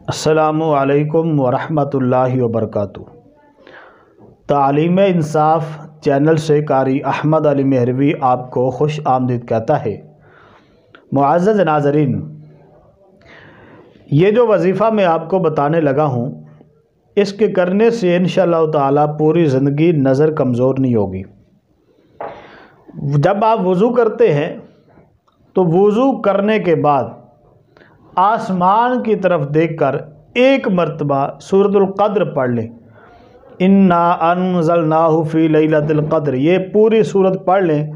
अस्सलामु अलैकुम वरहमतुल्लाहि वबरकातुहू। तालीम इंसाफ चैनल से कारी अहमद अली मेहरवी आपको खुश आमदीद कहता है। मुअज़्ज़ज़ नाज़रीन, ये जो वजीफ़ा मैं आपको बताने लगा हूँ, इसके करने से इंशाअल्लाह ताला पूरी ज़िंदगी नज़र कमज़ोर नहीं होगी। जब आप वज़ू करते हैं तो वज़ू करने के बाद आसमान की तरफ देखकर एक मरतबा सूरतुल क़द्र पढ़ लें। इन्ना अनज़लनाहु फ़ी लैलतिल क़द्र, ये पूरी सूरत पढ़ लें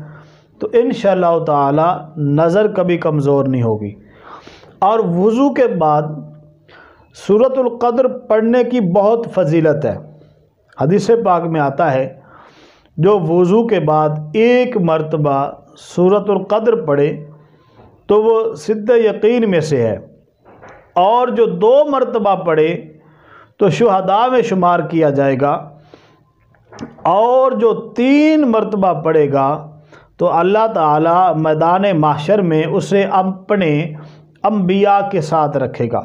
तो इंशाअल्लाह ताला नज़र कभी कमज़ोर नहीं होगी। और वज़ू के बाद सूरतुल क़द्र पढ़ने की बहुत फजीलत है। हदीस पाक में आता है, जो वज़ू के बाद एक मरतबा सूरतुल क़द्र पढ़े तो वो सिद्ध यकीन में से है, और जो 2 मरतबा पढ़े तो शुहदा में शुमार किया जाएगा, और जो 3 मरतबा पढ़ेगा तो अल्लाह ताला मैदान महशर में उसे अपने अंबिया के साथ रखेगा।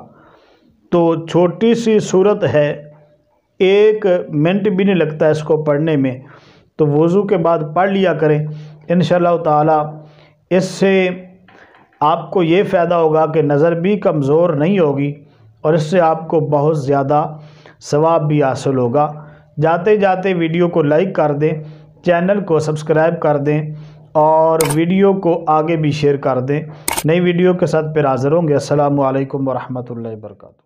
तो छोटी सी सूरत है, 1 मिनट भी नहीं लगता इसको पढ़ने में, तो वज़ू के बाद पढ़ लिया करें। इंशाअल्लाह ताला इससे आपको ये फ़ायदा होगा कि नज़र भी कमज़ोर नहीं होगी, और इससे आपको बहुत ज़्यादा सवाब भी हासिल होगा। जाते जाते वीडियो को लाइक कर दें, चैनल को सब्सक्राइब कर दें, और वीडियो को आगे भी शेयर कर दें। नई वीडियो के साथ फिर हाज़िर होंगे। अस्सलामु अलैकुम वरहमतुल्लाहि वबरकातुहू।